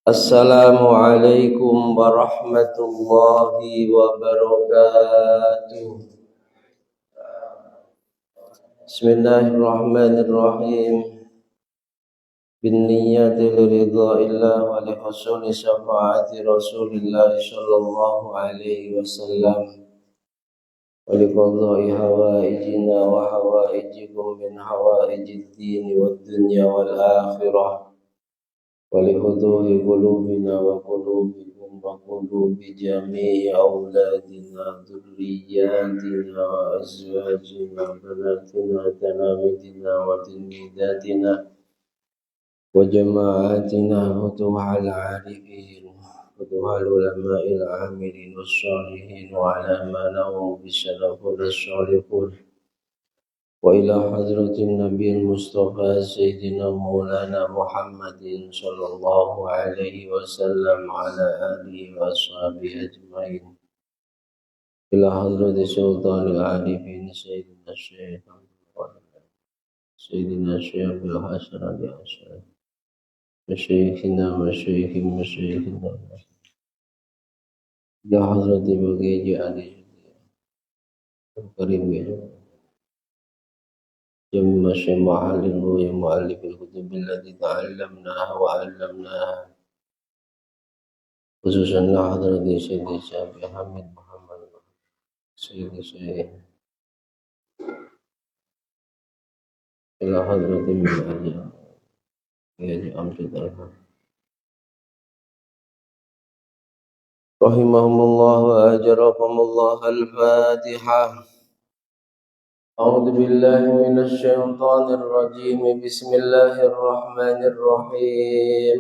Assalamualaikum warahmatullahi wabarakatuh. Bismillahirrahmanirrahim. Binniyati liridha'illah wa lihusuli syafa'ati Rasulillah sallallahu alaihi wasallam wa liqadha'i hawaijina wa hawaijikum min hawaijid dini wad dunya wal akhirah ولهدوء قلوبنا وقلوبكم وقلوب جميع أولادنا ذرياتنا وأزواجنا بناتنا تلاميذنا وتلميذاتنا وجماعاتنا فتوح العارفين فتوح العلماء العاملين والصالحين وعلى ما لهم بشرف الصالحون وإلى حضرة النبي المصطفى سيدنا مولانا محمد صلى الله عليه وسلم على آله وأصحابه أجمعين إلى حضرة سلطان العارفين سيدنا الشيخ الحسن علي حسن مشايخنا إلى حضرة بقية علي الكريم جمع شمع للروي مؤلف الكتب التي تعلمناها وعلمناها خصوصا لحضرة سيدي الشافعي حمد محمد سيدي الشيخ إلى حضرة من أجل أمجد الحق رحمهم الله وأجرهم الله. الفاتحة. أعوذ بالله من الشيطان الرجيم. بسم الله الرحمن الرحيم.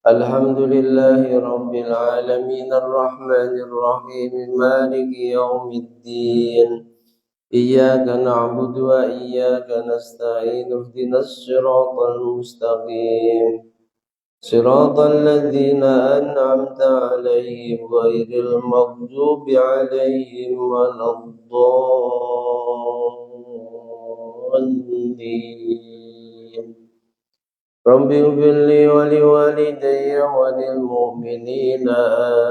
الحمد لله رب العالمين الرحمن الرحيم مالك يوم الدين. إياك نعبد وإياك نستعين. اهدنا الصراط المستقيم صراط الذين أنعمت عليهم غير المغضوب عليهم ولا الضالين. رب اغفر لي ولوالدي وللمؤمنين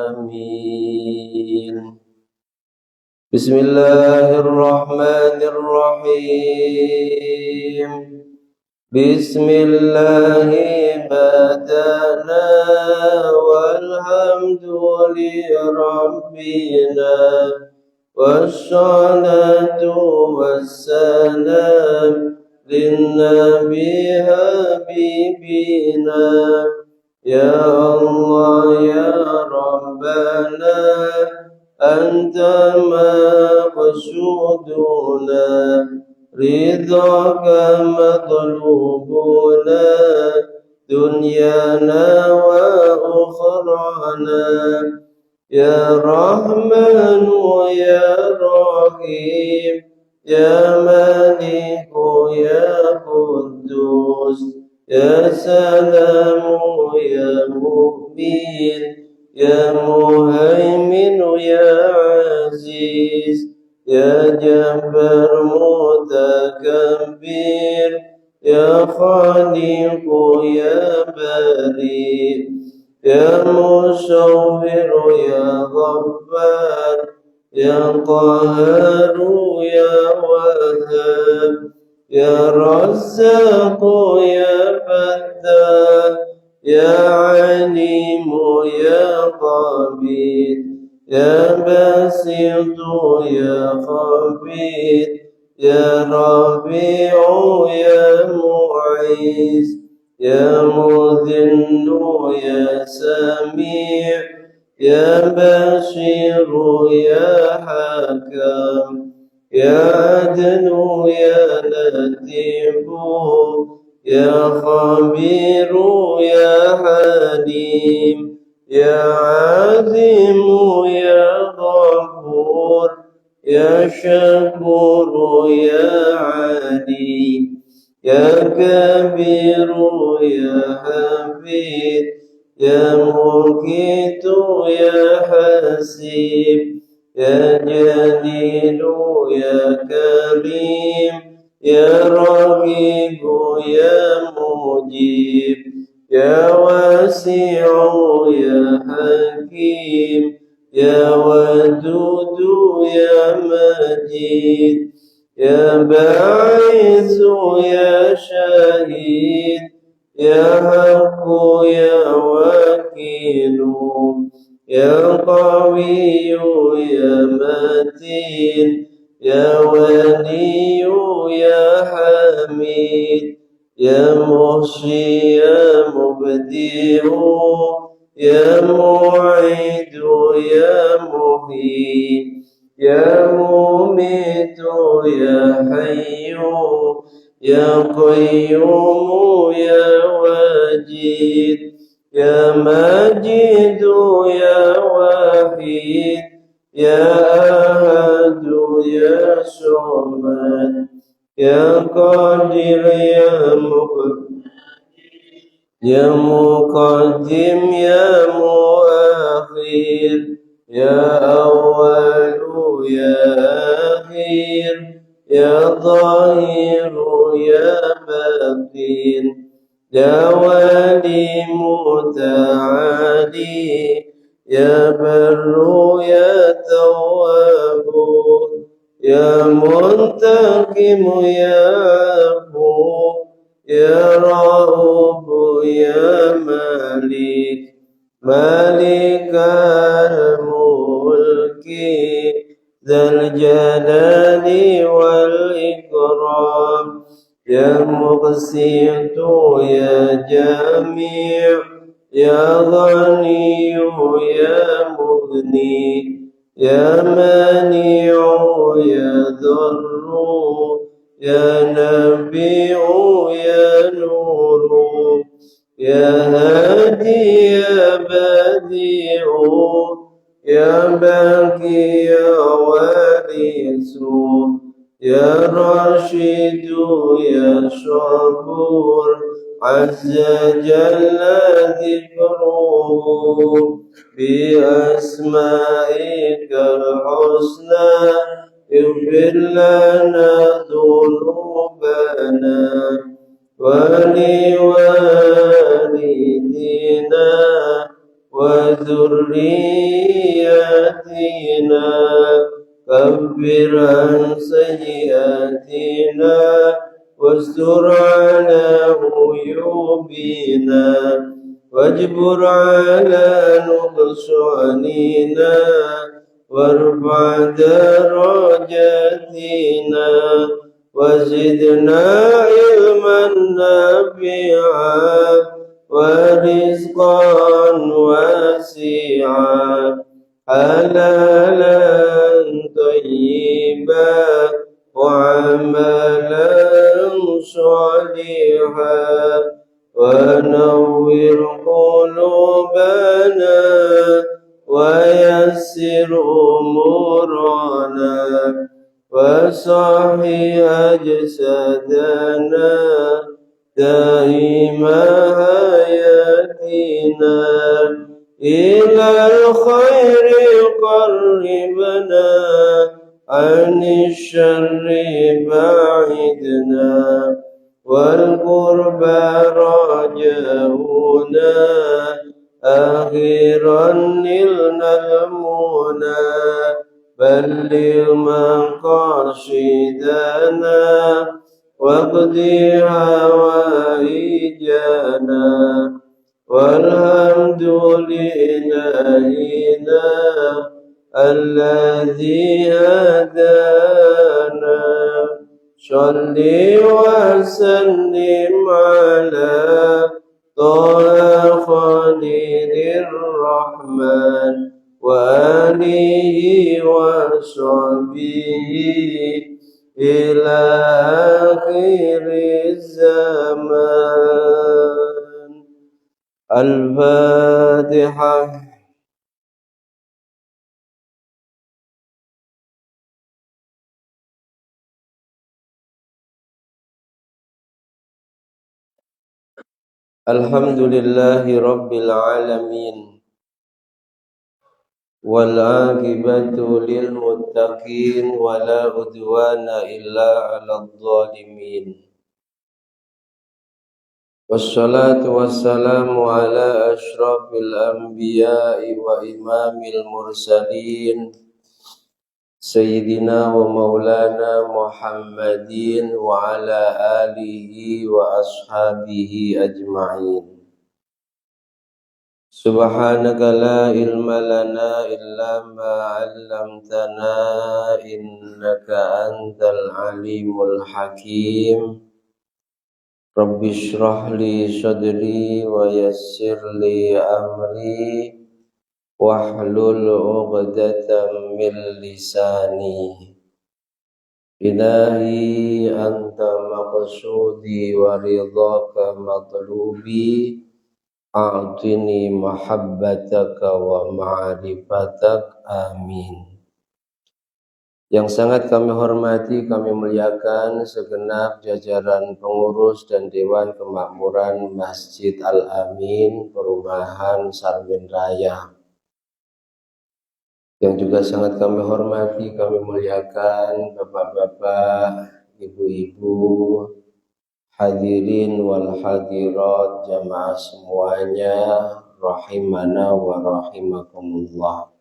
آمين. بسم الله الرحمن الرحيم. بسم الله بدأنا والحمد لربنا والصلاة والسلام للنبي حبيبنا. يا الله يا ربنا أنت مقصودنا رضاك مطلوبنا دنيانا وأخرانا. يا رحمن يا رحيم يا مالك يا قدوس يا سلام يا مؤمن يا مهيمن يا عزيز يا جبار متكبر يا خالق يا بريء يا مصور يا غفار يا قهار يا وهاب يا رزاق يا فتاح يا عليم يا خبير يا باسط يا خبير يا ربيع يا معيز يا مذل يا سميع يا بشير يا حكم يا عدل يا لطيف يا خبير يا حليم يا عظيم يا غفور يا شكور يا علي يا كبير يا حفيظ يا مقيت يا حسيب يا جليل يا كريم يا رقيب يا مجيب يا واسع يا حكيم يا ودود يا مجيد يا باعث يا شهيد يا حق يا وكيل يا قوي يا متين يا ولي يا حميد يا محشي يا مبدئ يا معيد يا محيي يا مميت يا حي يا قيوم يا واجد يا ماجد يا وحيد يا أحد يا صمد يا قادر يا مقدم يا مؤخر يا أول يا آخر يا ظاهر يا باطن يا ولي متعالي يا بر يا تواب يا منتقم يا عفو يا رؤوف يا مالك مالك الملك ذا الجلال والإكرام يا مقسط يا جميع يا غني يا مغني يا مانع يا ضر يا نبي يا نور يا هادي يا بديع يا باقي يا وارث يا راشد يا صبور عز جل ذكره بأسمائك الحسنى اغفر لنا ذنوبنا ولوالدينا وذرياتنا كفر عن سيئاتنا واستر على عيوبنا واجبر على نقصاننا وارفع درجاتنا وزدنا علما نافعا ورزقا واسعا حلالا طيبا وعملا صالحا ونور قلوبنا ويسر أمورنا وصحي أجسادنا دائما حياتنا إلى الخير قربنا عن الشر بعدنا والقرب رجاؤنا أخيرا نلنا المنى بلغ مقاصدنا واقض حوائجنا والحمد لإلهنا الذي هدانا صل وسلم على طه خليل الرحمن وآله وصحبه إلى آخر الزمان. الفاتحة. Alhamdulillahi Rabbil Alamin wal aqibatu lil muttaqin wala udwana illa 'alal zalimin Wassalatu wassalamu ala ashrafil anbiya'i wa imamil mursalin Sayyidina wa maulana Muhammadin wa ala alihi wa ashabihi ajma'in. Subhanaka la ilma lana illa ma 'allamtana innaka antal alimul hakim. Rabbi shrah li sadri wa yassir li amri wahlul 'uqdatam min lisani. Ilahi anta maqsudi wa ridhaka matlubi, a'tini mahabbataka wa ma'rifatak, amin. Yang sangat kami hormati, kami muliakan segenap jajaran pengurus dan Dewan Kemakmuran Masjid Al-Amin Perumahan Sarmin Raya. Yang juga sangat kami hormati, kami muliakan bapak-bapak, ibu-ibu, hadirin wal hadirat, jamaah semuanya, rahimana wa rahimakumullah.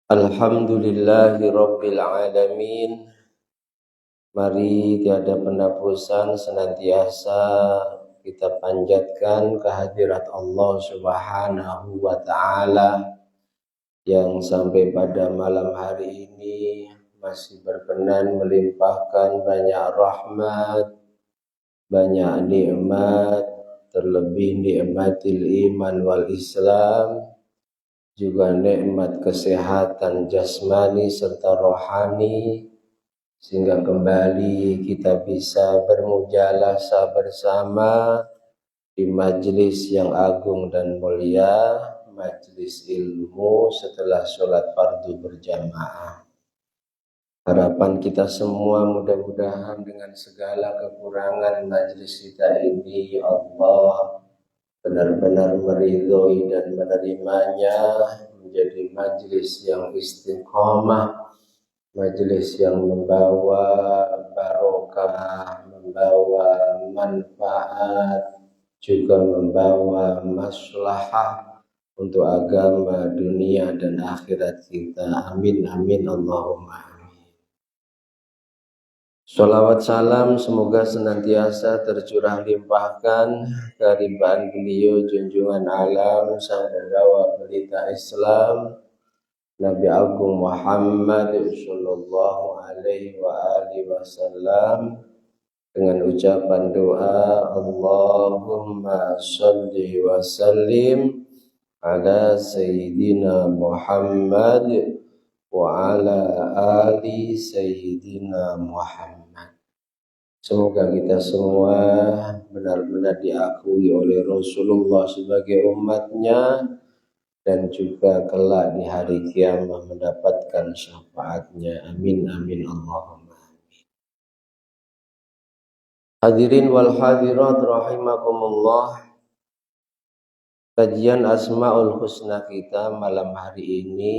Alhamdulillahi Rabbil Alamin. Mari tiada penapusan senantiasa kita panjatkan kehadirat Allah Subhanahu wa Ta'ala yang sampai pada malam hari ini masih berkenan melimpahkan banyak rahmat, banyak nikmat, terlebih nikmatil iman wal Islam, juga nikmat kesehatan jasmani serta rohani, sehingga kembali kita bisa bermujalasah bersama di majelis yang agung dan mulia, majelis ilmu setelah sholat fardu berjamaah. Harapan kita semua mudah-mudahan dengan segala kekurangan majelis kita ini, Allah benar-benar meridhoi dan menerimanya menjadi majelis yang istiqomah, majelis yang membawa barokah, membawa manfaat, juga membawa maslahah untuk agama, dunia dan akhirat kita. Amin amin Allahumma. Sholawat salam semoga senantiasa tercurah limpahkan kehadiran beliau junjungan alam sang pembawa berita Islam Nabi Agung Muhammad sallallahu alaihi wa alihi wasallam dengan ucapan doa Allahumma sholli wa sallim ala sayyidina Muhammad wa ala ali sayyidina Muhammad. Semoga kita semua benar-benar diakui oleh Rasulullah sebagai umatnya dan juga kelak di hari kiamat mendapatkan syafaatnya. Amin amin Allahumma amin. Hadirin wal hadirat rahimakumullah. Kajian Asmaul Husna kita malam hari ini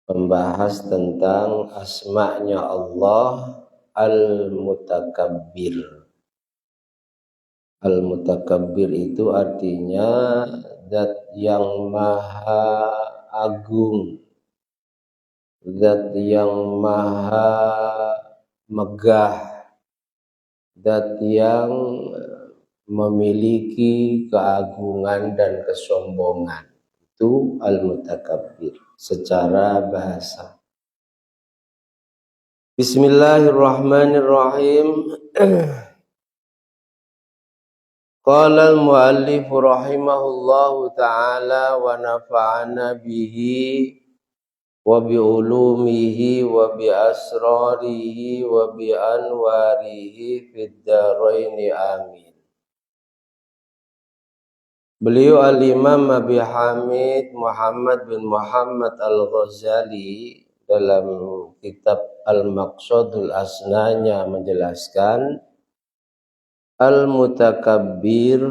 membahas tentang asma'nya Allah Al-Mutakabbir. Al-Mutakabbir itu artinya zat yang maha agung, zat yang maha megah, zat yang memiliki keagungan dan kesombongan. Itu Al-Mutakabbir secara bahasa. Bismillahirrahmanirrahim. Qala al-muallif rahimahullahu ta'ala wa nafa'ana bihi wa bi ulumihi wa bi asrarihi wa bi anwarihi fid dharaini, amin. Beliau al-Imam Abi Hamid Muhammad bin Muhammad Al-Ghazali dalam kitab Al-Maqsadul Asnanya menjelaskan Al-Mutakabbir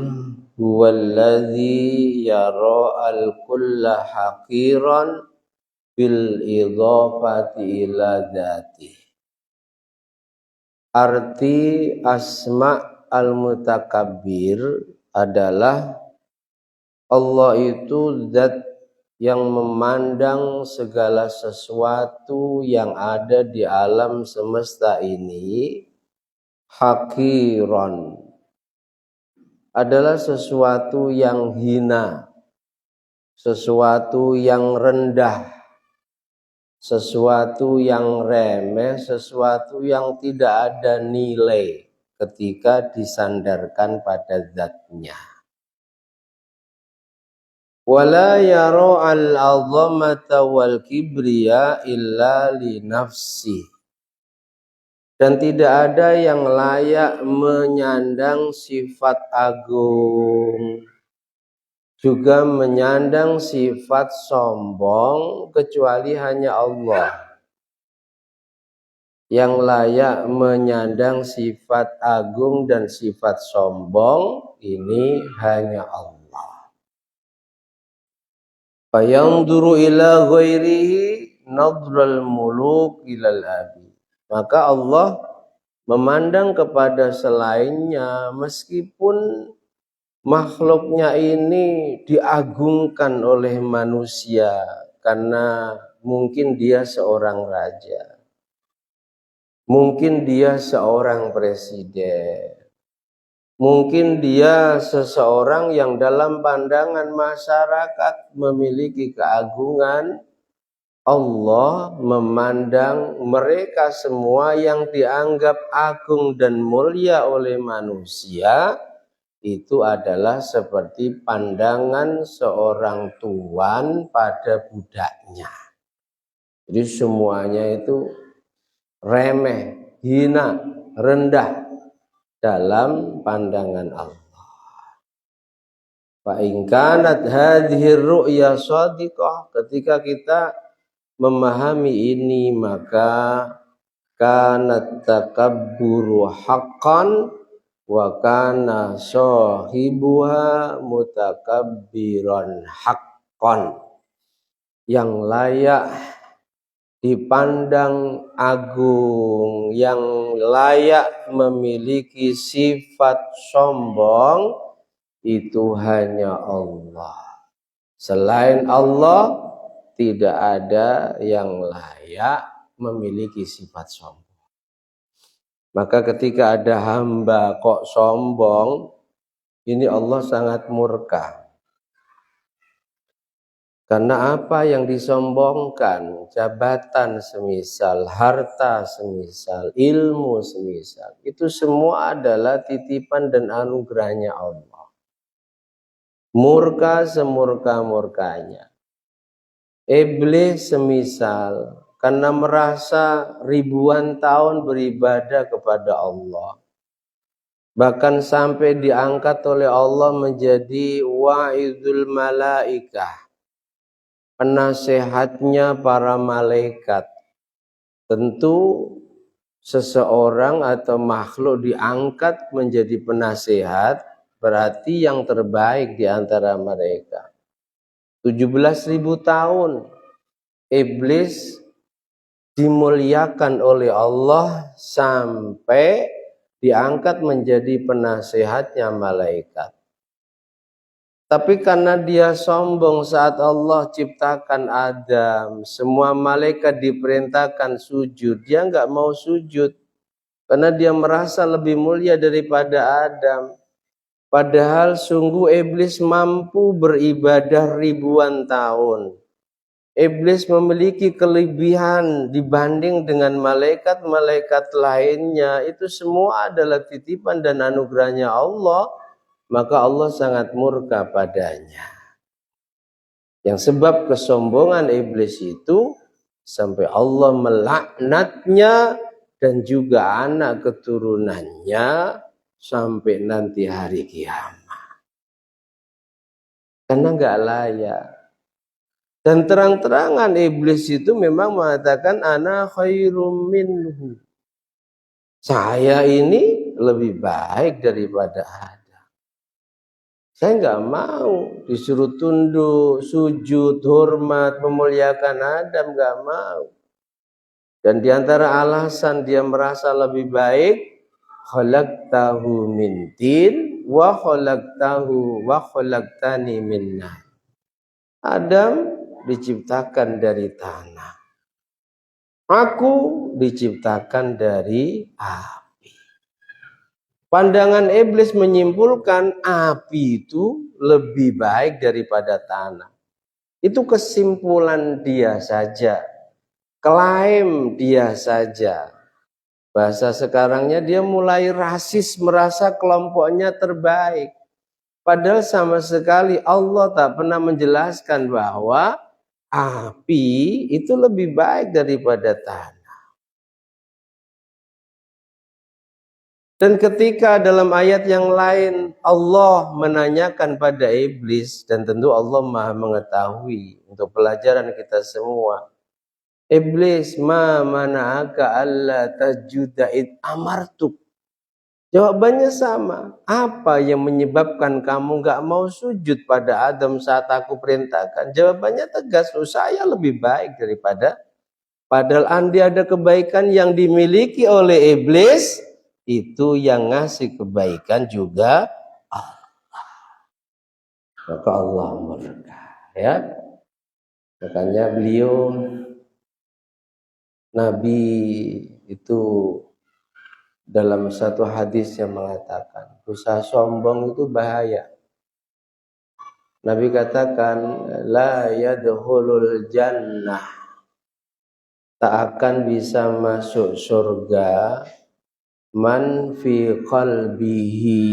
huwallazi yara al-kulla haqiran bil idhafati ila dzati. Arti asma al-mutakabbir adalah Allah itu zat yang memandang segala sesuatu yang ada di alam semesta ini haqiran, adalah sesuatu yang hina, sesuatu yang rendah, sesuatu yang remeh, sesuatu yang tidak ada nilai ketika disandarkan pada zatnya. Wala yara al-'azamata wal kibriya illa li nafsi. Dan tidak ada yang layak menyandang sifat agung, juga menyandang sifat sombong kecuali hanya Allah. Yang layak menyandang sifat agung dan sifat sombong ini hanya Allah. Fayanzuru ila ghairihi nadral muluk ilal abi. Maka Allah memandang kepada selainnya, meskipun makhluknya ini diagungkan oleh manusia karena mungkin dia seorang raja, mungkin dia seorang presiden, mungkin dia seseorang yang dalam pandangan masyarakat memiliki keagungan. Allah memandang mereka semua yang dianggap agung dan mulia oleh manusia itu adalah seperti pandangan seorang tuan pada budaknya. Jadi semuanya itu remeh, hina, rendah dalam pandangan Allah. Fa in kanat hadhihi ru'ya shadiqah, ketika kita memahami ini maka kanat takabburu haqqan wa kana sahibuha mutakabbiran haqqan. Yang layak dipandang agung, yang layak memiliki sifat sombong itu hanya Allah. Selain Allah tidak ada yang layak memiliki sifat sombong. Maka ketika ada hamba kok sombong, ini Allah sangat murka. Karena apa yang disombongkan, jabatan semisal, harta semisal, ilmu semisal, itu semua adalah titipan dan anugerahnya Allah. Murka semurka-murkanya. Iblis semisal, karena merasa ribuan tahun beribadah kepada Allah, bahkan sampai diangkat oleh Allah menjadi wa'idul malaikah, penasehatnya para malaikat. Tentu seseorang atau makhluk diangkat menjadi penasehat, berarti yang terbaik di antara mereka. 17.000 tahun iblis dimuliakan oleh Allah sampai diangkat menjadi penasehatnya malaikat. Tapi karena dia sombong saat Allah ciptakan Adam, semua malaikat diperintahkan sujud, dia enggak mau sujud karena dia merasa lebih mulia daripada Adam. Padahal sungguh iblis mampu beribadah ribuan tahun. Iblis memiliki kelebihan dibanding dengan malaikat-malaikat lainnya. Itu semua adalah titipan dan anugerahnya Allah. Maka Allah sangat murka padanya. Yang sebab kesombongan iblis itu sampai Allah melaknatnya dan juga anak keturunannya sampai nanti hari kiamat. Karena enggak layak. Dan terang-terangan iblis itu memang mengatakan ana khairum minhu. Saya ini lebih baik daripada Adam. Saya enggak mau disuruh tunduk, sujud, hormat, memuliakan Adam, enggak mau. Dan di antara alasan dia merasa lebih baik, khalaqtahu min tin wa khalaqtani min nar. Adam diciptakan dari tanah. Aku diciptakan dari api. Pandangan iblis menyimpulkan api itu lebih baik daripada tanah. Itu kesimpulan dia saja. Klaim dia saja. Bahasa sekarangnya dia mulai rasis, merasa kelompoknya terbaik. Padahal sama sekali Allah tak pernah menjelaskan bahwa api itu lebih baik daripada tanah. Dan ketika dalam ayat yang lain Allah menanyakan pada iblis, dan tentu Allah Maha mengetahui untuk pelajaran kita semua. Iblis, ma mana'aka alla tasjuda id amartuk. Jawabannya sama. Apa yang menyebabkan kamu gak mau sujud pada Adam saat aku perintahkan? Jawabannya tegas, saya lebih baik daripada. Padahal andai ada kebaikan yang dimiliki oleh iblis, itu yang ngasih kebaikan juga Allah. Maka Allah murka, ya. Makanya beliau Nabi itu dalam satu hadis yang mengatakan usaha sombong itu bahaya. Nabi katakan la yadkhulul jannah, tak akan bisa masuk surga man fi qalbihi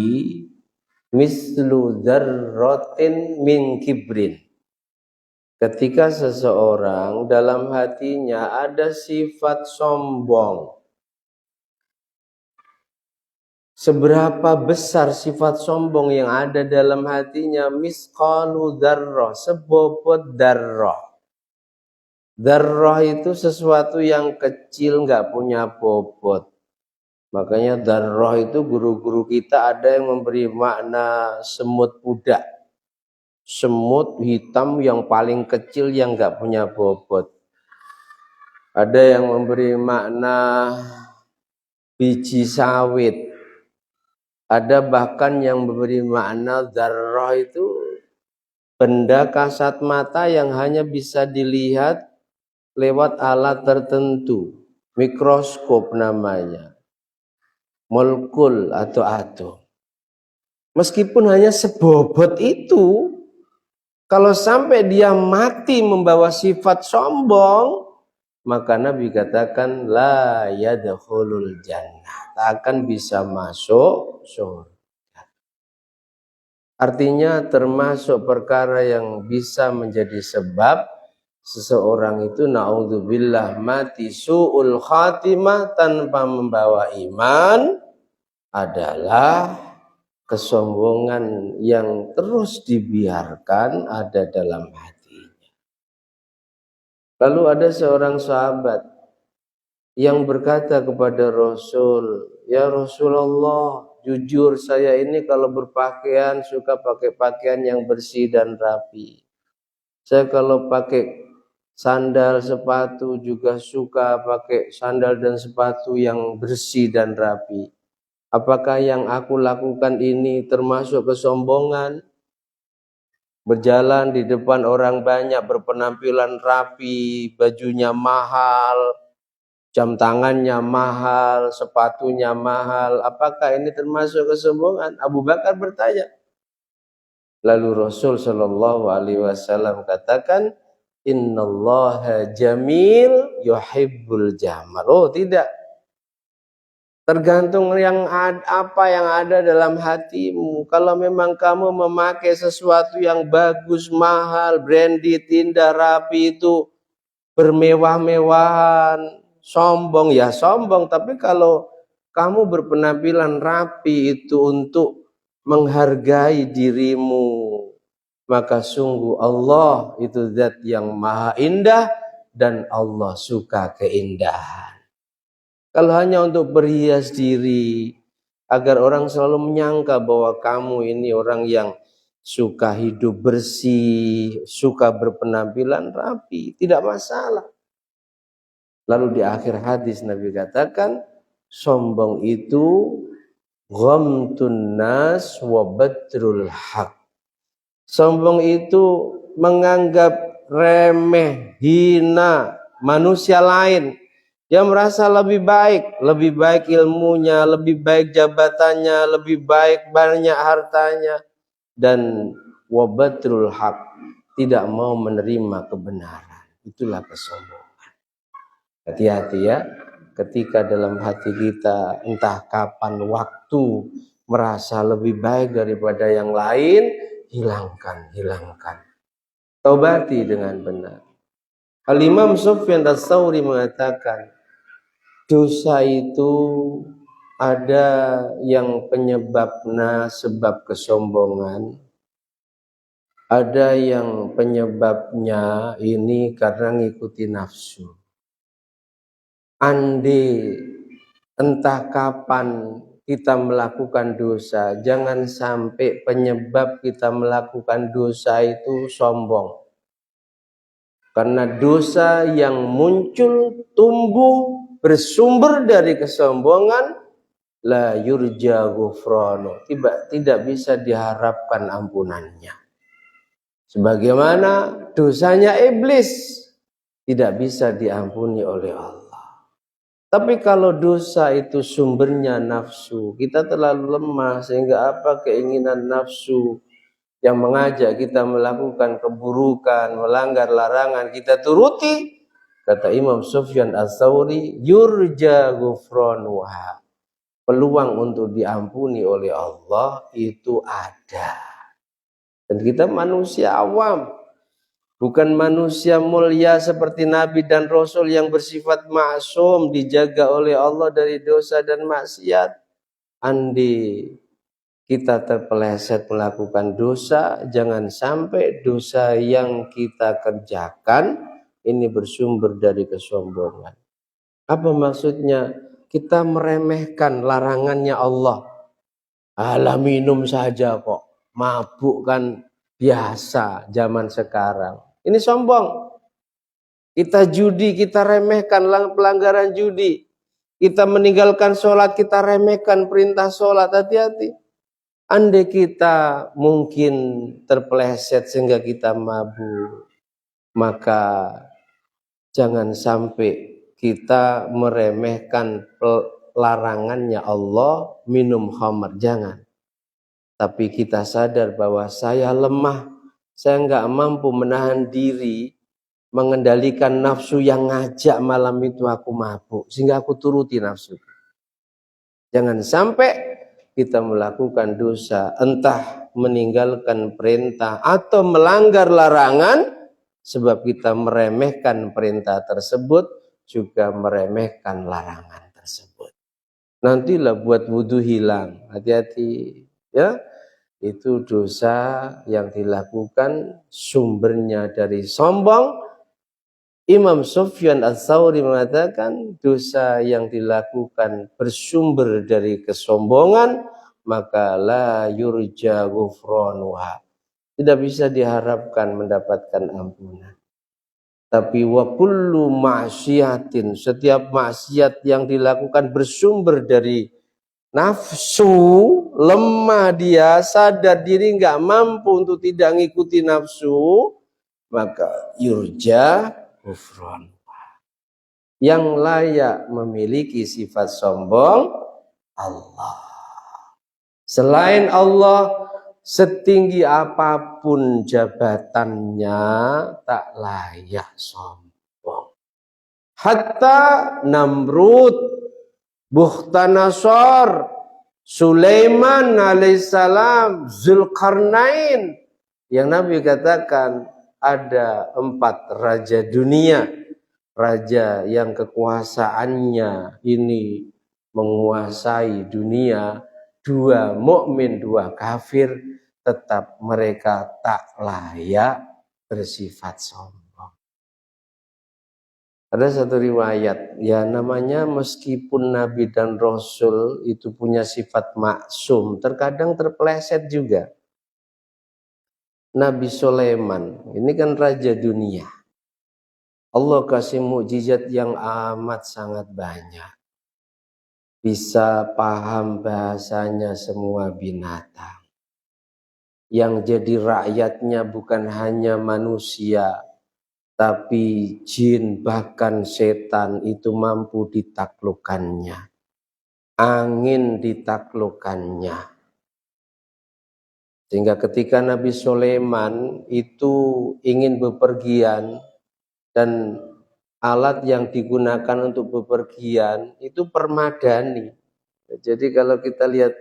mislu dzarratin min kibrin. Ketika seseorang dalam hatinya ada sifat sombong. Seberapa besar sifat sombong yang ada dalam hatinya? Misqalu dzarrah, sebobot darrah. Darrah itu sesuatu yang kecil, nggak punya bobot. Makanya darrah itu guru-guru kita ada yang memberi makna semut pudak. Semut hitam yang paling kecil yang nggak punya bobot. Ada yang memberi makna biji sawit. Ada bahkan yang memberi makna dzarrah itu benda kasat mata yang hanya bisa dilihat lewat alat tertentu. Mikroskop namanya. Molekul atau atom. Meskipun hanya sebobot itu, kalau sampai dia mati membawa sifat sombong, maka Nabi katakan la yadkhulul jannah, tak akan bisa masuk surga. Artinya termasuk perkara yang bisa menjadi sebab seseorang itu naudzubillah mati su'ul khatimah tanpa membawa iman adalah kesombongan yang terus dibiarkan ada dalam hatinya. Lalu ada seorang sahabat yang berkata kepada Rasul, ya Rasulullah, jujur saya ini kalau berpakaian suka pakai pakaian yang bersih dan rapi. Saya kalau pakai sandal, sepatu juga suka pakai sandal dan sepatu yang bersih dan rapi. Apakah yang aku lakukan ini termasuk kesombongan? Berjalan di depan orang banyak, berpenampilan rapi, bajunya mahal, jam tangannya mahal, sepatunya mahal. Apakah ini termasuk kesombongan? Abu Bakar bertanya. Lalu Rasul Shallallahu Alaihi Wasallam katakan, Innallaha jamil yuhibbul jamal. Oh tidak. Tergantung apa yang ada dalam hatimu. Kalau memang kamu memakai sesuatu yang bagus, mahal, branded, indah, rapi, itu bermewah-mewahan, sombong ya sombong. Tapi kalau kamu berpenampilan rapi itu untuk menghargai dirimu, maka sungguh Allah itu zat yang maha indah dan Allah suka keindahan. Kalau hanya untuk berhias diri, agar orang selalu menyangka bahwa kamu ini orang yang suka hidup bersih, suka berpenampilan rapi, tidak masalah. Lalu di akhir hadis Nabi katakan, sombong itu ghamtun nas wa batrul haq. Sombong itu menganggap remeh, hina manusia lain. Dia merasa lebih baik ilmunya, lebih baik jabatannya, lebih baik banyak hartanya, dan wabatrul haq, tidak mau menerima kebenaran. Itulah kesombongan. Hati-hati ya, ketika dalam hati kita entah kapan waktu merasa lebih baik daripada yang lain, hilangkan. Taubati dengan benar. Al-Imam Sufyan Ats-Tsauri mengatakan, dosa itu ada yang penyebabnya sebab kesombongan, ada yang penyebabnya ini karena ngikuti nafsu. Andi entah kapan kita melakukan dosa, jangan sampai penyebab kita melakukan dosa itu sombong. Karena dosa yang muncul, tumbuh, bersumber dari kesombongan, la yurja ghufranu, tidak bisa diharapkan ampunannya. Sebagaimana dosanya iblis tidak bisa diampuni oleh Allah. Tapi kalau dosa itu sumbernya nafsu, kita terlalu lemah sehingga keinginan nafsu yang mengajak kita melakukan keburukan, melanggar larangan, kita turuti. Kata Imam Sufyan Ats-Tsauri, yurja ghufranuha, peluang untuk diampuni oleh Allah itu ada. Dan kita manusia awam, bukan manusia mulia seperti Nabi dan Rasul yang bersifat maksum, dijaga oleh Allah dari dosa dan maksiat. Andi kita terpeleset melakukan dosa, jangan sampai dosa yang kita kerjakan ini bersumber dari kesombongan. Apa maksudnya? Kita meremehkan larangannya Allah. Alah, minum saja kok, mabuk kan biasa zaman sekarang. Ini sombong. Kita judi, kita remehkan pelanggaran judi. Kita meninggalkan sholat, kita remehkan perintah sholat. Hati-hati. Andai kita mungkin terpeleset sehingga kita mabuk, maka jangan sampai kita meremehkan larangannya Allah minum khamar, jangan. Tapi kita sadar bahwa saya lemah, saya nggak mampu menahan diri, mengendalikan nafsu yang ngajak malam itu aku mabuk, sehingga aku turuti nafsu. Jangan sampai kita melakukan dosa, entah meninggalkan perintah atau melanggar larangan, sebab kita meremehkan perintah tersebut, juga meremehkan larangan tersebut. Nantilah buat wudhu hilang. Hati-hati ya. Itu dosa yang dilakukan sumbernya dari sombong. Imam Sufyan Ats-Tsauri mengatakan dosa yang dilakukan bersumber dari kesombongan, maka la yurja ghufranuha, tidak bisa diharapkan mendapatkan ampunan. Tapi wa kullu ma'syiatin, setiap maksiat yang dilakukan bersumber dari nafsu, lemah dia, sadar diri nggak mampu untuk tidak ngikuti nafsu, maka yurja ghufran. Yang layak memiliki sifat sombong Allah. Selain Allah, setinggi apapun jabatannya tak layak sombong. Hatta Namrud, Bukhtanasar, Sulaiman alaihissalam, Zulkarnain, yang Nabi katakan ada 4 raja dunia, raja yang kekuasaannya ini menguasai dunia, 2 mukmin 2 kafir, tetap mereka tak layak bersifat sombong. Ada satu riwayat, ya namanya meskipun Nabi dan Rasul itu punya sifat maksum, terkadang terpeleset juga. Nabi Sulaiman, ini kan raja dunia. Allah kasih mukjizat yang amat sangat banyak. bisa paham bahasanya semua binatang. Yang jadi rakyatnya bukan hanya manusia, tapi jin bahkan setan itu mampu ditaklukkannya. Angin ditaklukkannya. Sehingga ketika Nabi Sulaiman itu ingin bepergian dan alat yang digunakan untuk bepergian itu permadani. Jadi kalau kita lihat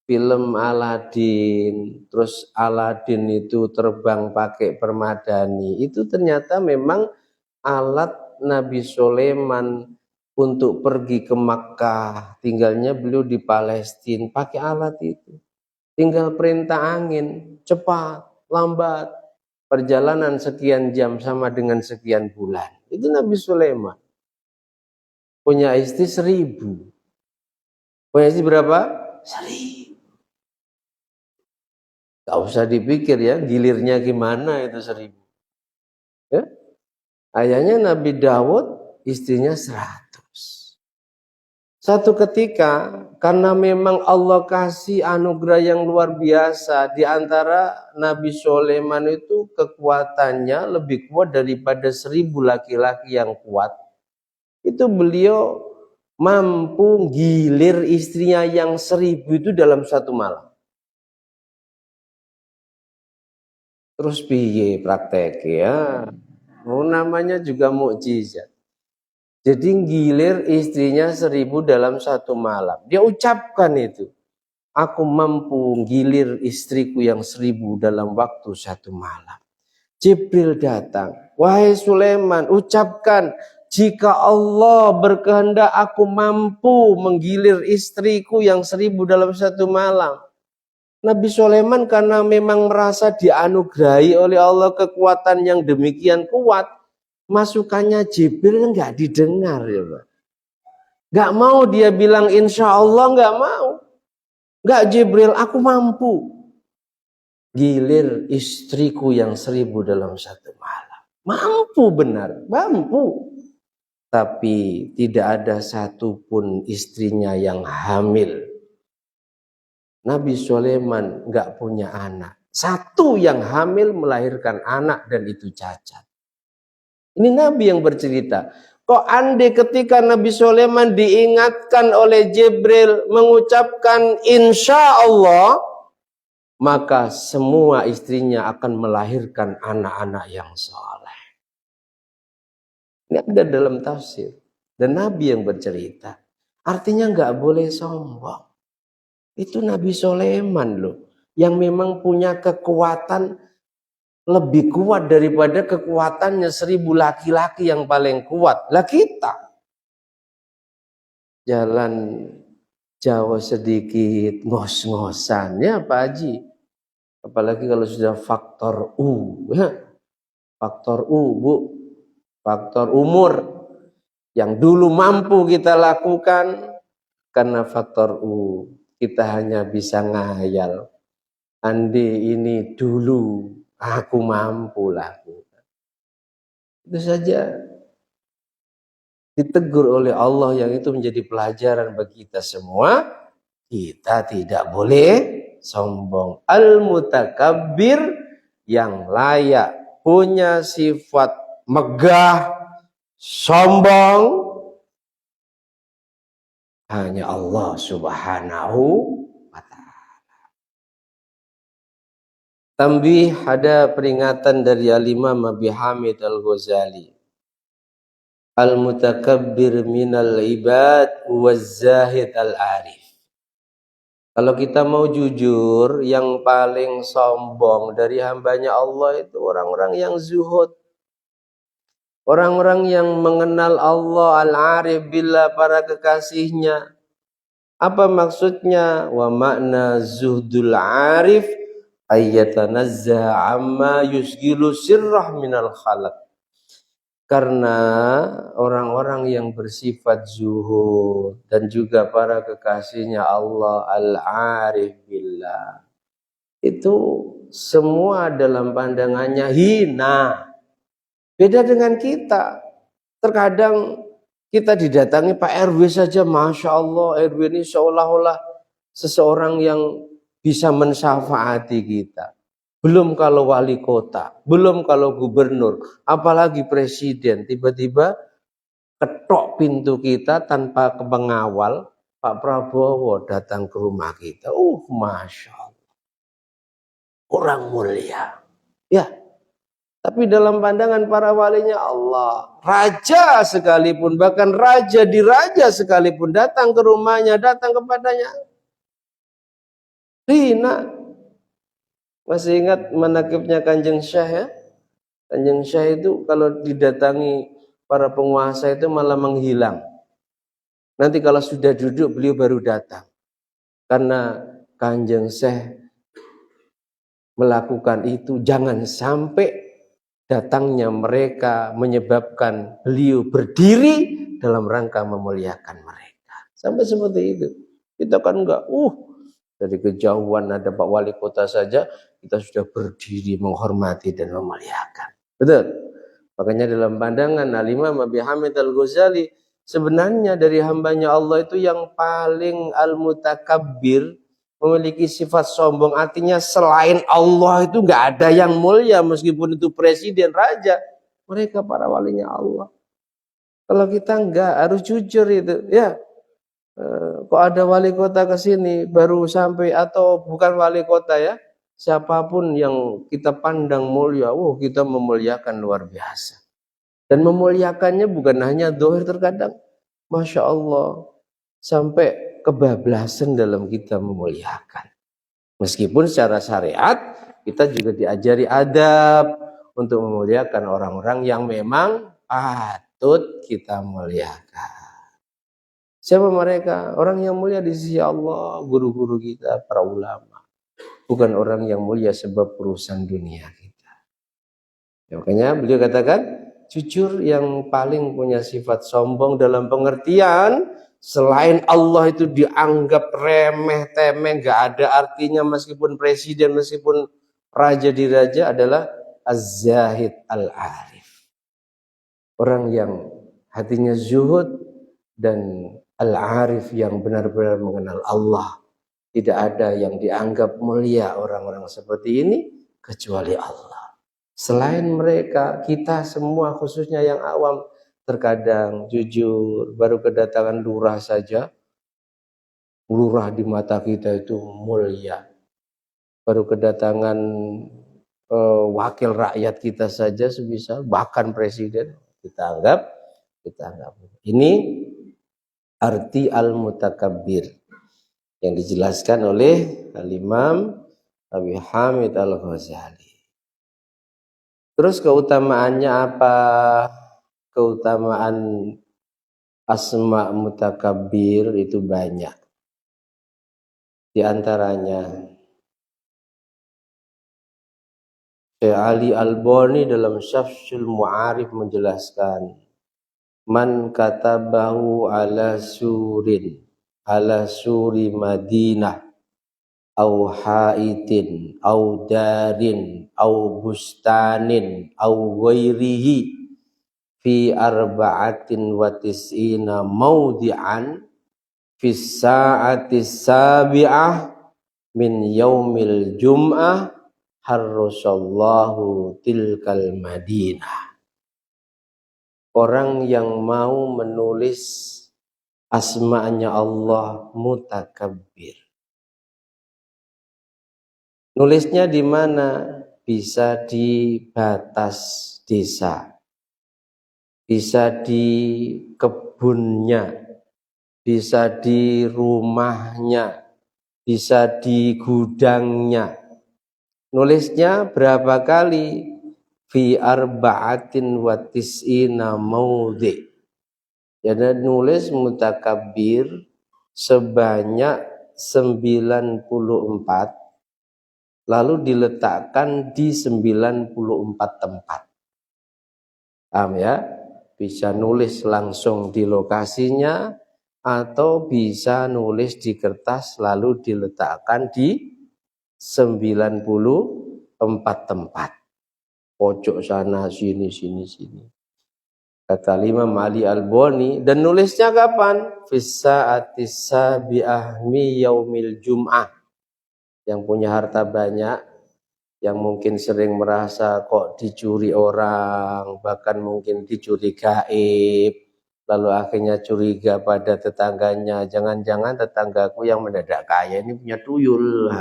film Aladin, terus Aladin itu terbang pakai permadani, itu ternyata memang alat Nabi Sulaiman untuk pergi ke Makkah, tinggalnya beliau di Palestina, pakai alat itu. Tinggal perintah angin, cepat, lambat, perjalanan sekian jam sama dengan sekian bulan. Itu Nabi Sulaiman. Punya istri 1000. Punya istri berapa? 1000. Gak usah dipikir ya, gilirnya gimana itu 1000. Ya? Ayahnya Nabi Dawud, istrinya 100. Satu ketika, karena memang Allah kasih anugerah yang luar biasa, di antara Nabi Sulaiman itu kekuatannya lebih kuat daripada 1000 laki-laki yang kuat. Itu beliau mampu gilir istrinya yang 1000 itu dalam satu malam. Terus piye praktek ya? Namanya juga mukjizat. Jadi gilir istrinya 1000 dalam satu malam. Dia ucapkan itu. Aku mampu gilir istriku yang 1000 dalam waktu satu malam. Jibril datang. Wahai Sulaiman, ucapkan, jika Allah berkehendak aku mampu menggilir istriku yang 1000 dalam satu malam. Nabi Sulaiman karena memang merasa dianugerahi oleh Allah kekuatan yang demikian kuat, masukannya Jibril nggak didengar ya Pak. Nggak mau dia bilang insya Allah, nggak mau. Nggak, Jibril, aku mampu gilir istriku yang 1000 dalam satu malam. Mampu benar, mampu. Tapi tidak ada satupun istrinya yang hamil. Nabi Sulaiman nggak punya anak. Satu yang hamil melahirkan anak dan itu cacat. Ini Nabi yang bercerita. Kok andai ketika Nabi Sulaiman diingatkan oleh Jibril mengucapkan insya Allah, maka semua istrinya akan melahirkan anak-anak yang soleh. Ini ada dalam tafsir. Dan Nabi yang bercerita. Artinya nggak boleh sombong. Itu Nabi Sulaiman loh. Yang memang punya kekuatan lebih kuat daripada kekuatannya 1000 laki-laki yang paling kuat. Lah kita jalan Jawa sedikit ngos-ngosan ya Pak Haji. Apalagi kalau sudah faktor U ya. Faktor U Bu. Faktor umur yang dulu mampu kita lakukan, karena faktor U kita hanya bisa ngayal. Andai ini dulu aku mampu lakukan. Itu saja ditegur oleh Allah, yang itu menjadi pelajaran bagi kita semua. Kita tidak boleh sombong. Al-mutakabbir, yang layak punya sifat megah, sombong, hanya Allah Subhanahu wa ta'ala. Tambih, ada peringatan dari Al-Imam Abi Hamid Al-Ghazali. Al-mutakabbir minal ibad waz-zahid al-arif. Kalau kita mau jujur, yang paling sombong dari hambanya Allah itu orang-orang yang zuhud. Orang-orang yang mengenal Allah, al-arif billah, para kekasihnya. Apa maksudnya? Wa makna zuhdul arif ayyatanazza amma yusgilu sirrah minal khalaq. Karena orang-orang yang bersifat zuhud dan juga para kekasihnya Allah, al-arif billah, itu semua dalam pandangannya hina. Beda dengan kita. Terkadang Kita didatangi Pak RW saja, Masya Allah, RW ini seolah-olah seseorang yang bisa mensyafaati kita. Belum kalau wali kota, belum kalau gubernur, apalagi presiden. Tiba-tiba ketok pintu kita tanpa pengawal, Pak Prabowo datang ke rumah kita. Masya Allah, orang mulia. Ya, tapi dalam pandangan para walinya Allah, raja sekalipun, bahkan raja di raja sekalipun datang ke rumahnya, datang kepadanya, hina. Masih ingat manakibnya Kanjeng Syah ya? Kanjeng Syah itu kalau didatangi para penguasa itu malah menghilang. Nanti kalau sudah duduk beliau baru datang. Karena Kanjeng Syah melakukan itu jangan sampai datangnya mereka menyebabkan beliau berdiri dalam rangka memuliakan mereka. Sampai seperti itu. Kita kan enggak, dari kejauhan ada Pak Wali Kota saja, kita sudah berdiri menghormati dan memuliakan. Betul? Makanya dalam pandangan Al-Imam Abi Hamid Al-Ghazali, sebenarnya dari hambanya Allah itu yang paling al-mutakabbir, memiliki sifat sombong, artinya selain Allah itu nggak ada yang mulia, meskipun itu presiden, raja, mereka para walinya Allah. Kalau kita nggak, harus jujur itu, ya. Kok ada wali kota ke sini baru sampai, atau bukan wali kota ya, siapapun yang kita pandang mulia, kita memuliakan luar biasa. Dan memuliakannya bukan hanya dohir, terkadang, Masya Allah, sampai kebablasan dalam kita memuliakan. Meskipun secara syariat kita juga diajari adab untuk memuliakan orang-orang yang memang patut kita muliakan. Siapa mereka? Orang yang mulia di sisi Allah, guru-guru kita, para ulama. Bukan orang yang mulia sebab urusan dunia kita. Ya, makanya beliau katakan, jujur yang paling punya sifat sombong dalam pengertian selain Allah itu dianggap remeh temeh, gak ada artinya, meskipun presiden, meskipun raja di raja, adalah az-zahid al-arif. Orang yang hatinya zuhud dan al-arif, yang benar-benar mengenal Allah. Tidak ada yang dianggap mulia orang-orang seperti ini kecuali Allah. Selain mereka, kita semua khususnya yang awam, terkadang jujur, baru kedatangan lurah saja, lurah di mata kita itu mulia. Baru kedatangan wakil rakyat kita saja sebisa, bahkan presiden, kita anggap. Ini arti al-mutakabbir yang dijelaskan oleh Al-Imam Abi Hamid Al-Ghazali. Terus keutamaannya apa? Keutamaan asma mutakabbir itu banyak. Di antaranya Syekh Ali Al-Bani dalam Syafsul Mu'arif menjelaskan, man katabahu ala suri Madinah au haitin au darin au bustanin au ghairihi fi arba'atin wa tis'ina mawdi'an fi sa'ati sabi'ah min yaumil jum'ah harrasallahu tilkal Madinah. Orang yang mau menulis asma'nya Allah mutakabbir, nulisnya di mana? Bisa di batas desa, bisa di kebunnya, bisa di rumahnya, bisa di gudangnya. Nulisnya berapa kali? Fi arba'atin wa tis'ina maudhi'. Jadi nulis mutakabbir sebanyak 94, lalu diletakkan di 94 tempat. Paham ya? Bisa nulis langsung di lokasinya, atau bisa nulis di kertas lalu diletakkan di 94 tempat. Pojok sana, sini. Kata Imam Ali Al-Boni, dan nulisnya kapan? Fissa'atis sabi'ah mi yaumil jum'ah. Yang punya harta banyak, yang mungkin sering merasa kok dicuri orang, bahkan mungkin dicuri gaib, lalu akhirnya curiga pada tetangganya, jangan-jangan tetanggaku yang mendadak kaya ini punya tuyul.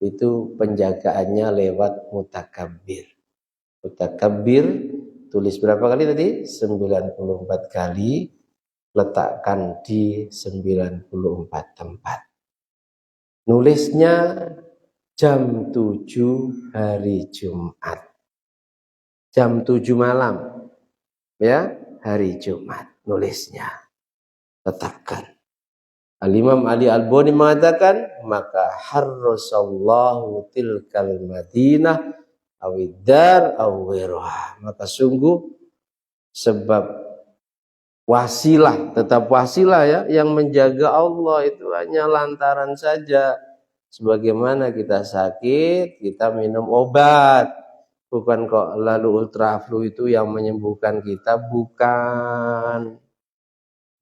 Itu penjagaannya lewat mutakabbir. Mutakabbir tulis berapa kali tadi? 94 kali, letakkan di 94 tempat. Nulisnya jam 7 hari Jumat. Jam 7 malam. Ya, hari Jumat nulisnya. Letakkan. Al-Imam Ali Al-Boni mengatakan, maka harrasallahu tilkal madinah awidar awwirah. Maka sungguh sebab wasilah, tetap wasilah ya, yang menjaga Allah itu hanya lantaran saja. Sebagaimana kita sakit, kita minum obat. Bukan kok lalu ultraflu itu yang menyembuhkan kita, bukan.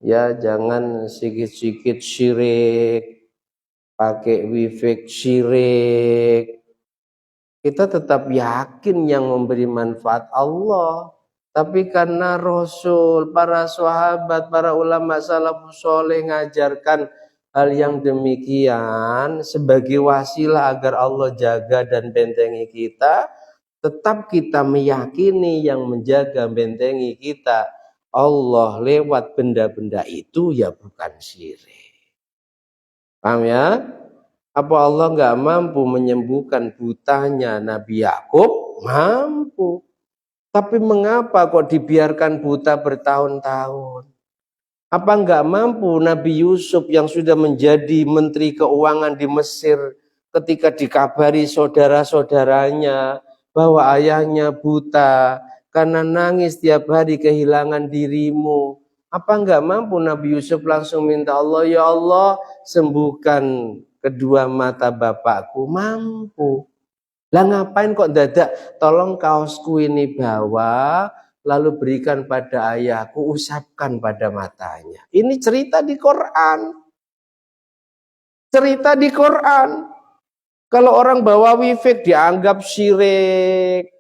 Ya, jangan sikit-sikit syirik, pakai wifik syirik. Kita tetap yakin yang memberi manfaat Allah. Tapi karena Rasul, para sahabat, para ulama salafus soleh ngajarkan hal yang demikian sebagai wasilah agar Allah jaga dan bentengi kita, tetap kita meyakini yang menjaga bentengi kita Allah lewat benda-benda itu, ya bukan syirik. Paham ya? Apa Allah nggak mampu menyembuhkan butanya Nabi Yakub? Mampu. Tapi mengapa kok dibiarkan buta bertahun-tahun? Apa nggak mampu Nabi Yusuf yang sudah menjadi menteri keuangan di Mesir ketika dikabari saudara-saudaranya bahwa ayahnya buta karena nangis tiap hari kehilangan dirimu? Apa nggak mampu Nabi Yusuf langsung minta Allah, ya Allah sembuhkan kedua mata bapakku? Mampu. Lah ngapain kok dadak tolong kaosku ini bawa, lalu berikan pada ayahku, usapkan pada matanya. Ini cerita di Quran. Cerita di Quran. Kalau orang bawa wifik dianggap syirik.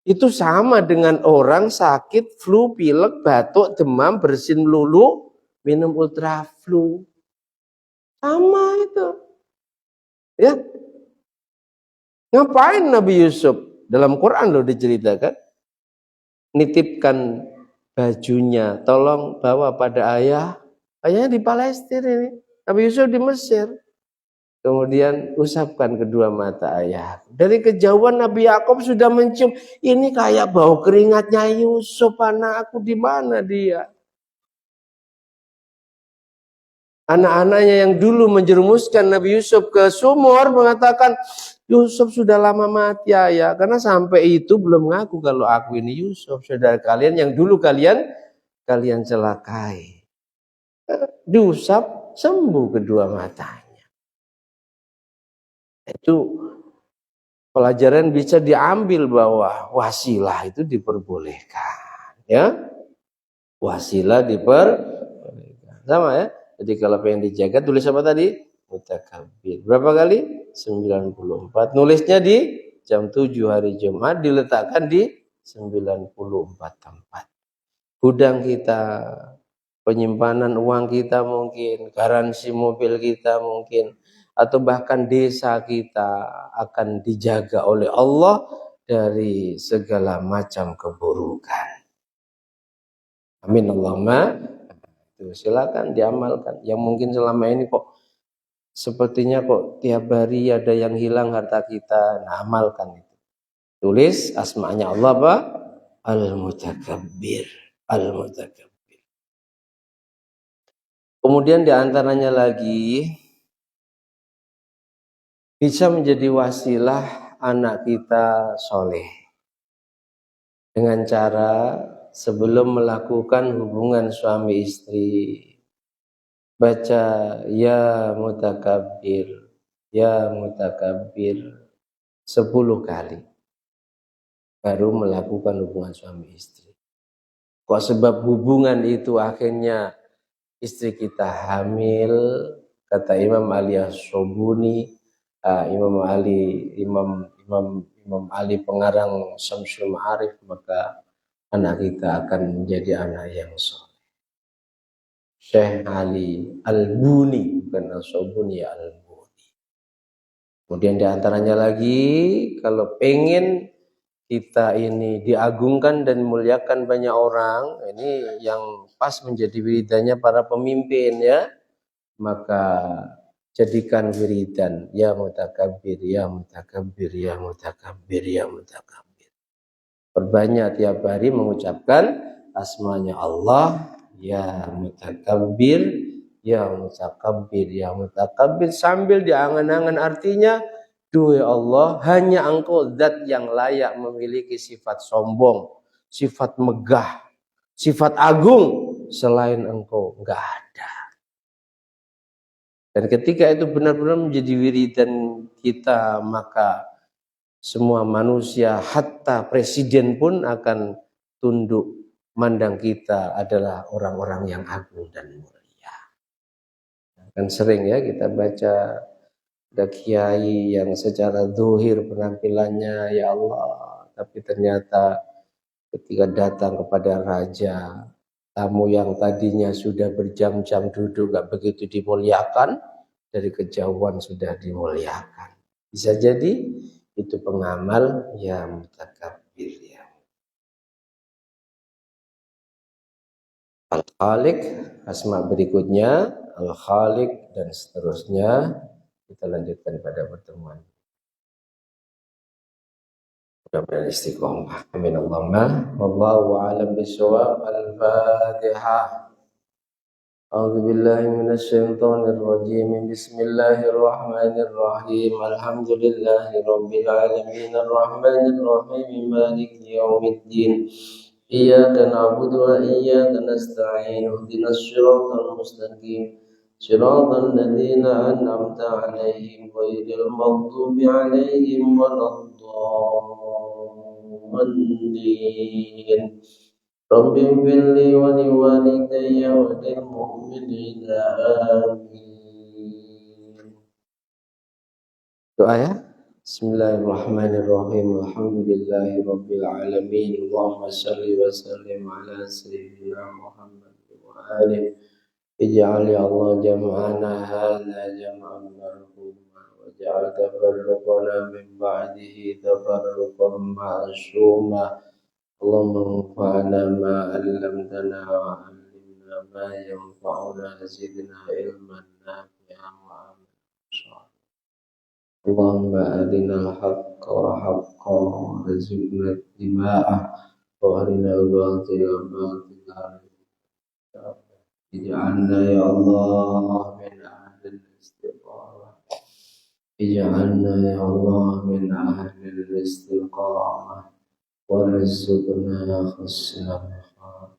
Itu sama dengan orang sakit flu, pilek, batuk, demam, bersin melulu, minum ultraflu. Sama itu. Ya. Ngapain Nabi Yusuf? Dalam Quran loh diceritakan. Nitipkan bajunya, tolong bawa pada ayah. Ayahnya di Palestina ini. Nabi Yusuf di Mesir. Kemudian usapkan kedua mata ayah. Dari kejauhan Nabi Yakub sudah mencium. Ini kayak bau keringatnya Yusuf, anakku, di mana dia? Anak-anaknya yang dulu menjerumuskan Nabi Yusuf ke sumur mengatakan, Yusuf sudah lama mati ya, karena sampai itu belum ngaku kalau aku ini Yusuf, saudara kalian yang dulu kalian celakai. Diusap, sembuh kedua matanya. Itu pelajaran bisa diambil bahwa wasilah itu diperbolehkan, ya. Wasilah diperbolehkan. Sama ya. Jadi kalau pengen dijaga tulis apa tadi? Mutakabbir. Berapa kali? 94. Nulisnya di jam 7 hari Jumat, diletakkan di 94 tempat. Gudang kita, penyimpanan uang kita mungkin, garansi mobil kita mungkin, atau bahkan desa kita akan dijaga oleh Allah dari segala macam keburukan. Amin Allahumma. Silakan diamalkan. Yang mungkin selama ini kok sepertinya kok tiap hari ada yang hilang harta kita, nah amalkan itu. Tulis asma'nya Allah apa? Al-Mutakabbir. Al-Mutakabbir. Kemudian diantaranya lagi bisa menjadi wasilah anak kita soleh dengan cara sebelum melakukan hubungan suami istri baca ya mutakabbir 10 kali baru melakukan hubungan suami istri. Kok sebab hubungan itu akhirnya istri kita hamil, kata Imam Ali As-Sobuni, Imam Ali pengarang Syamsul Ma'arif, maka anak kita akan menjadi anak yang soleh. Syekh Ali Al-Buni, bukan As-Sobuni, Al-Buni. Kemudian diantaranya lagi, kalau pengen kita ini diagungkan dan muliakan banyak orang, ini yang pas menjadi wiridannya para pemimpin ya, maka jadikan wiridan ya mutakabbir, ya mutakabbir, ya mutakabbir, ya mutakabbir. Perbanyak tiap hari mengucapkan asmanya Allah, ya mutakabbir, ya mutakabbir, ya mutakabbir, sambil diangan-angan artinya, duh ya Allah, hanya Engkau zat yang layak memiliki sifat sombong, sifat megah, sifat agung, selain Engkau enggak ada. Dan ketika itu benar-benar menjadi wiridan kita, maka semua manusia, hatta presiden pun akan tunduk mandang kita adalah orang-orang yang agung dan mulia. Kan sering ya kita baca ada kiai yang secara zuhir penampilannya ya Allah, tapi ternyata ketika datang kepada raja, tamu yang tadinya sudah berjam-jam duduk gak begitu dimuliakan, dari kejauhan sudah dimuliakan. Bisa jadi itu pengamal yang mutakabbir ya. Al-Khaliq, asma berikutnya Al-Khaliq dan seterusnya. Kita lanjutkan pada pertemuan. Mudah-mudahan istiqomah. Amin Allahumma. Wallahu a'lam bishawab. Al-Fatihah. A'udzu billahi minasy syaithanir rajim. Bismillahirrahmanirrahim. Alhamdulillahi rabbil alamin arrahmanir rahim maliki yaumiddin. Iyyaka na'budu wa iyyaka nasta'in. Ihdinas siratal mustaqim. Shiratal ladzina an'amta 'alaihim ghairil maghdubi 'alaihim waladdallin. Rabbi ighfirli wa liwalidayya wa lil mu'minina amin. Doa ya. Bismillahirrahmanirrahim. Alhamdulillahi rabbil alamin. Allahumma shalli wa sallim ala sayyidina Muhammad wa alihi. Ij'al ya Allah jam'ana hadza jam'an marhuma waj'al tafarruqana min ba'dihi tafarruqan ma'suma. Allahumma anfa'na ma 'allamtana wa 'allimna ma yanfa'una zidna ilman nafi'an wa amalan shalih. Allahumma arinal haqqa haqqan warzuqna ittiba'ah wa arinal batila batilan. Ij'alna ya Allah min ahlil istiqamah. Ij'alna ya Allah min ahlil istiqamah. Warzuqna husnal khatimah.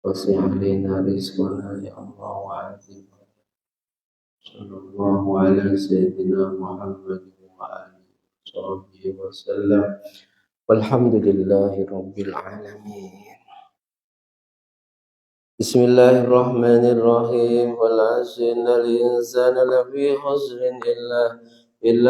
Wasi' alaina rizqana ya Allah wa atina. Sallallahu ala sayyidina Muhammad wa alihi wa sallam. Walhamdulillahi rabbil alamin. Bismillahirrahmanirrahim. Wal 'asri innal insana lafi khusrin illa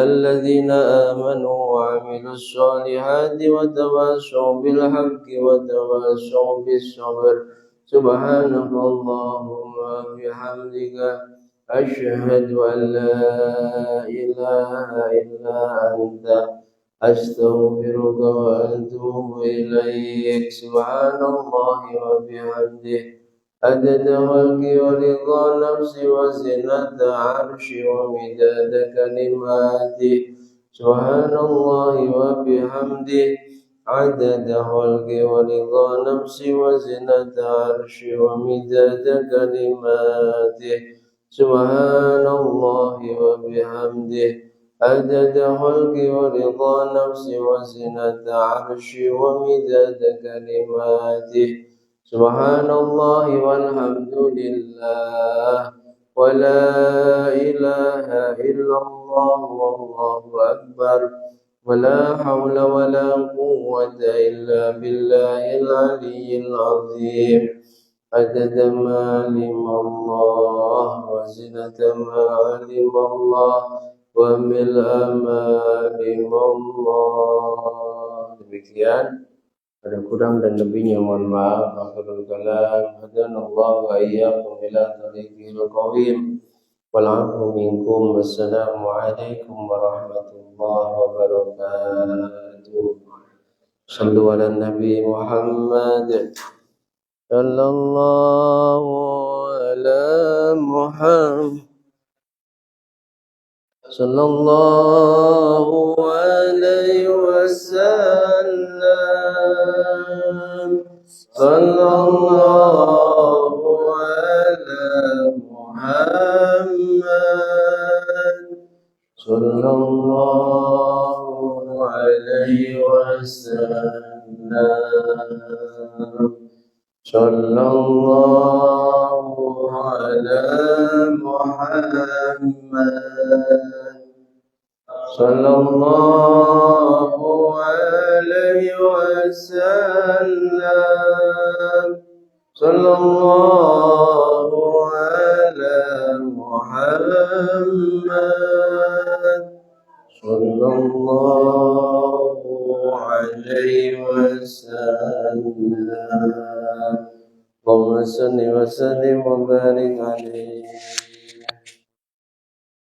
alladhina amanu wa 'amilus solihati wa tawassaw bil haqqi wa tawassaw bis sabr. Subhanakallahumma bihamdika asyhadu an la ilaha illa anta astaghfiruka wa atubu ilaik. Subhanallahi wa bihamdihi عدد خلقي ورضا نفسي وزنة عرشي ومداد كلماتي. سبحان الله وبحمده عدد خلقي ورضا نفسي وزنة عرشي ومداد كلماتي. سبحان الله وبحمده عدد خلقي ورضا نفسي وزنة عرشي ومداد كلماتي. Subhanallah walhamdulillah wa la ilaha illallah wallahu akbar ولا حول ولا قوة إلا بالله العلي العظيم عدد ما علم الله وزنة ما علم الله وملء ما علم Allah. Demikian, ada kurang dan lebihnya mohon maaf. Akhirul kalam, hadanallahu wa iyyakum ila tariqil qawim. Wal'afu minkum. Wassalamualaikum warahmatullahi wabarakatuh. Sallu ala Nabi Muhammad. Sallallahu ala Muhammad. Sallallahu alaihi wasallam. Sallallahu ala Muhammad. Sallallahu alaihi wasallam. Sallallahu ala Muhammad. Sallallahu alaihi wasallam. Sallallahu ala Muhammad. Sallallahu alaihi wasallam. Allahumma salli wa sallim wa barik alaihi.